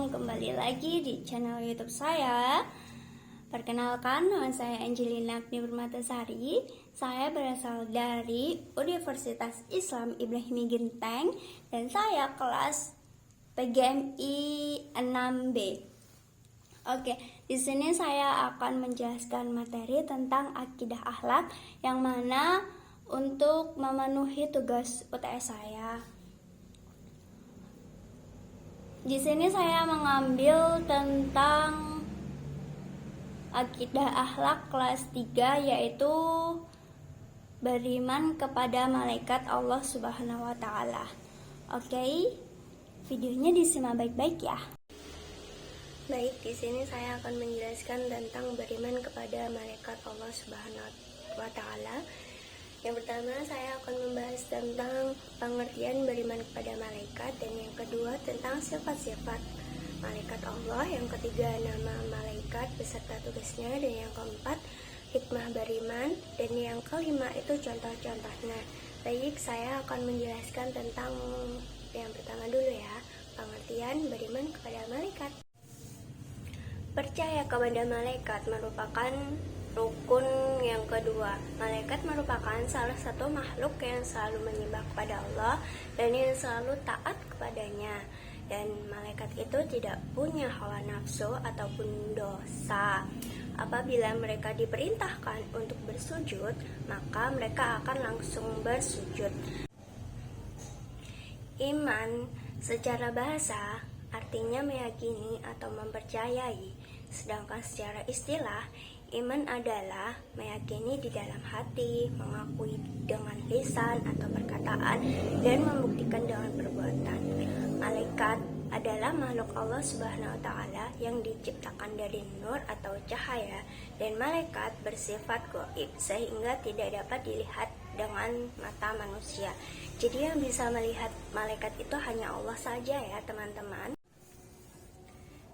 kembali lagi di channel YouTube saya. Perkenalkan, nama saya Angelina Agni Permatasari. Saya berasal dari Universitas Islam Ibrahimi Genteng dan saya kelas PGMI 6B. Oke, di sini saya akan menjelaskan materi tentang akidah akhlak yang mana untuk memenuhi tugas UTS saya. Di sini saya mengambil tentang akidah akhlak kelas 3, yaitu beriman kepada malaikat Allah Subhanahu wa taala. Oke, videonya disimak baik-baik ya. Baik, di sini saya akan menjelaskan tentang beriman kepada malaikat Allah Subhanahu wa taala. Yang pertama, saya akan membahas tentang pengertian beriman kepada malaikat, dan yang kedua tentang sifat-sifat malaikat Allah, yang ketiga nama malaikat beserta tugasnya, dan yang keempat hikmah beriman, dan yang kelima itu contoh-contohnya. Baik, saya akan menjelaskan tentang yang pertama dulu ya, pengertian beriman kepada malaikat. Percaya kepada malaikat merupakan rukun yang kedua. Malaikat merupakan salah satu makhluk yang selalu menyembah kepada Allah dan yang selalu taat kepadanya. Dan malaikat itu tidak punya hawa nafsu ataupun dosa. Apabila mereka diperintahkan untuk bersujud, maka mereka akan langsung bersujud. Iman secara bahasa artinya meyakini atau mempercayai, sedangkan secara istilah iman adalah meyakini di dalam hati, mengakui dengan lisan atau perkataan, dan membuktikan dengan perbuatan. Malaikat adalah makhluk Allah Subhanahu wa taala yang diciptakan dari nur atau cahaya, dan malaikat bersifat gaib sehingga tidak dapat dilihat dengan mata manusia. Jadi yang bisa melihat malaikat itu hanya Allah saja ya teman-teman.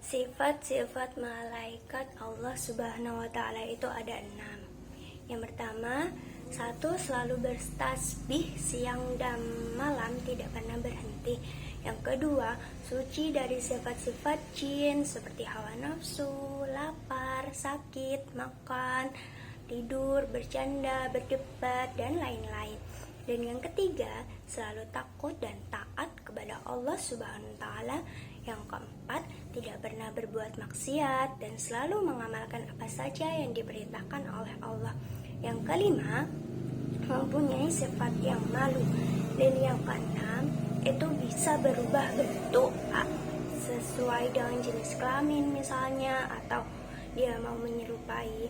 Sifat-sifat malaikat Allah Subhanahu wa taala itu ada 6. Yang pertama, 1. Selalu bertasbih siang dan malam, tidak pernah berhenti. Yang kedua, suci dari sifat-sifat jin seperti hawa nafsu, lapar, sakit, makan, tidur, bercanda, berdebat, dan lain-lain. Dan yang ketiga, selalu takut dan taat kepada Allah Subhanahu wa taala. Yang keempat, tidak pernah berbuat maksiat dan selalu mengamalkan apa saja yang diperintahkan oleh Allah. Yang kelima, mempunyai sifat yang malu. Dan yang keenam, itu bisa berubah bentuk sesuai dengan jenis kelamin misalnya, atau dia mau menyerupai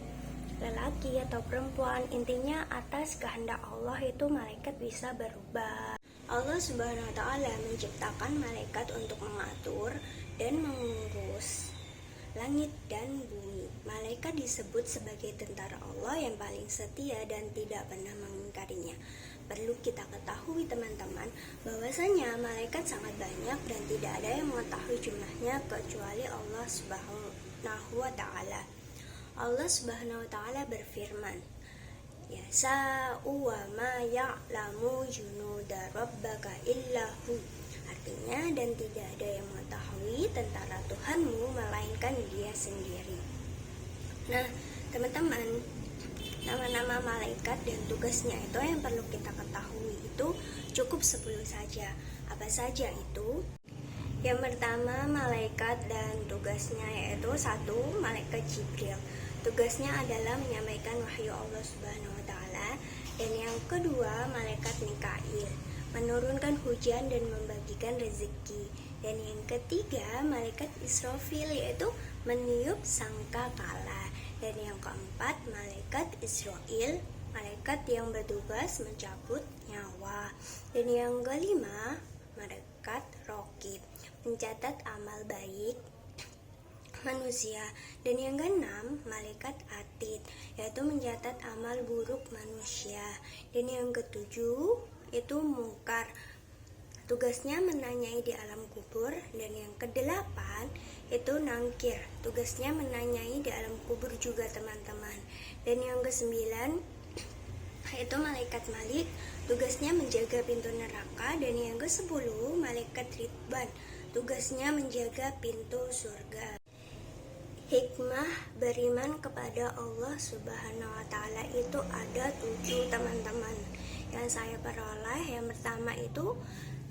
lelaki atau perempuan. Intinya atas kehendak Allah itu malaikat bisa berubah. Allah Subhanahu wa taala menciptakan malaikat untuk mengatur dan mengurus langit dan bumi. Malaikat disebut sebagai tentara Allah yang paling setia dan tidak pernah mengingkarinya. Perlu kita ketahui teman-teman, bahwasanya malaikat sangat banyak dan tidak ada yang mengetahui jumlahnya kecuali Allah Subhanahu wa taala. Allah Subhanahu wa taala berfirman, "Yasa'u wa ma ya'lamu junuda rabbaka illahu." Artinya, dan tidak ada yang mengetahui tentara Tuhanmu melainkan Dia sendiri. Nah, teman-teman, nama-nama malaikat dan tugasnya itu yang perlu kita ketahui itu cukup 10 saja. Apa saja itu? Yang pertama, malaikat dan tugasnya yaitu 1. Malaikat Jibril. Tugasnya adalah menyampaikan wahyu Allah Subhanahu wa taala. Dan yang kedua, malaikat Mikail, menurunkan hujan dan membagikan rezeki. Dan yang ketiga, malaikat Israfil, yaitu meniup sangkakala. Dan yang keempat, malaikat Israel, malaikat yang bertugas mencabut nyawa. Dan yang kelima, malaikat Raqib, mencatat amal baik manusia. Dan yang keenam, malaikat Atid, yaitu mencatat amal buruk manusia. Dan yang ketujuh itu Mungkar, tugasnya menanyai di alam kubur. Dan yang kedelapan itu Nangkir, tugasnya menanyai di alam kubur juga teman-teman. Dan yang kesembilan itu malaikat Malik, tugasnya menjaga pintu neraka. Dan yang ke-10 malaikat Ridwan, tugasnya menjaga pintu surga. Hikmah beriman kepada Allah Subhanahu wa Ta'ala itu ada 7, teman-teman, yang saya peroleh. Yang pertama itu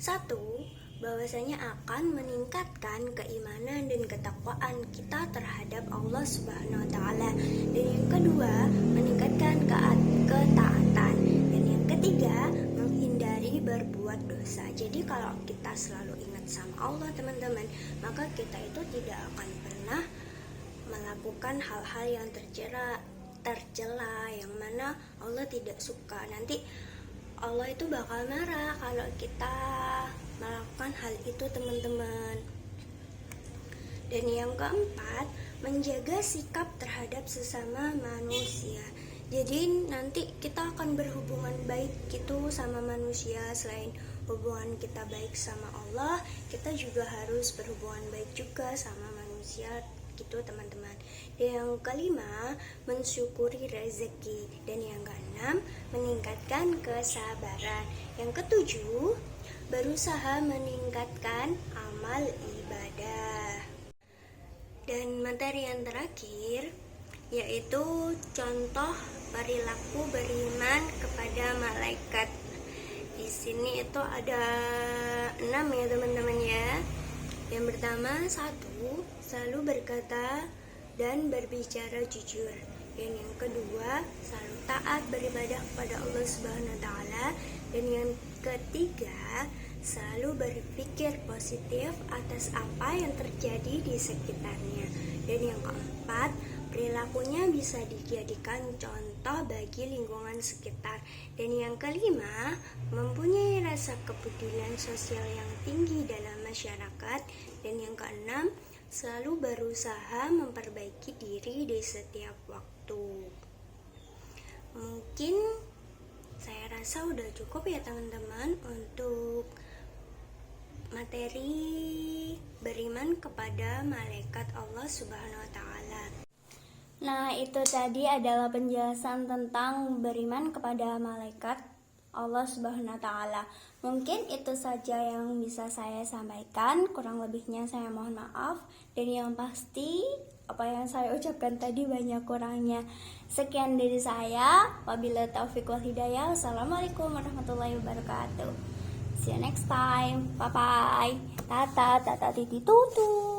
1, bahwasanya akan meningkatkan keimanan dan ketakwaan kita terhadap Allah Subhanahu wa Ta'ala. Dan yang kedua, meningkatkan ketaatan. Dan yang ketiga, menghindari berbuat dosa. Jadi kalau kita selalu ingat sama Allah, teman-teman, maka kita itu tidak akan pernah melakukan hal-hal yang tercela yang mana Allah tidak suka. Nanti Allah itu bakal marah kalau kita melakukan hal itu, teman-teman. Dan yang keempat, menjaga sikap terhadap sesama manusia. Jadi nanti kita akan berhubungan baik gitu sama manusia. Selain hubungan kita baik sama Allah, kita juga harus berhubungan baik juga sama manusia gitu, teman-teman. Yang kelima, mensyukuri rezeki. Dan yang keenam, meningkatkan kesabaran. Yang ketujuh, berusaha meningkatkan amal ibadah. Dan materi yang terakhir yaitu contoh perilaku beriman kepada malaikat. Di sini itu ada 6 ya, teman-teman ya. Yang pertama, 1, selalu berkata dan berbicara jujur. Dan yang kedua, selalu taat beribadah kepada Allah Subhanahu wa Ta'ala. Dan yang ketiga, selalu berpikir positif atas apa yang terjadi di sekitarnya. Dan yang keempat, perilakunya bisa dijadikan contoh bagi lingkungan sekitar. Dan yang kelima, mempunyai rasa kepedulian sosial yang tinggi dalam masyarakat. Dan yang keenam, selalu berusaha memperbaiki diri di setiap waktu. Mungkin saya rasa udah cukup ya, teman-teman, untuk materi beriman kepada malaikat Allah Subhanahu wa Ta'ala. Nah, itu tadi adalah penjelasan tentang beriman kepada malaikat Allah Subhanahu wa Ta'ala. Mungkin itu saja yang bisa saya sampaikan. Kurang lebihnya saya mohon maaf. Dan yang pasti, apa yang saya ucapkan tadi banyak kurangnya. Sekian dari saya. Wabillahi taufiq wal hidayah. Wassalamualaikum warahmatullahi wabarakatuh. See you next time. Bye bye. Tata tata titi tutu.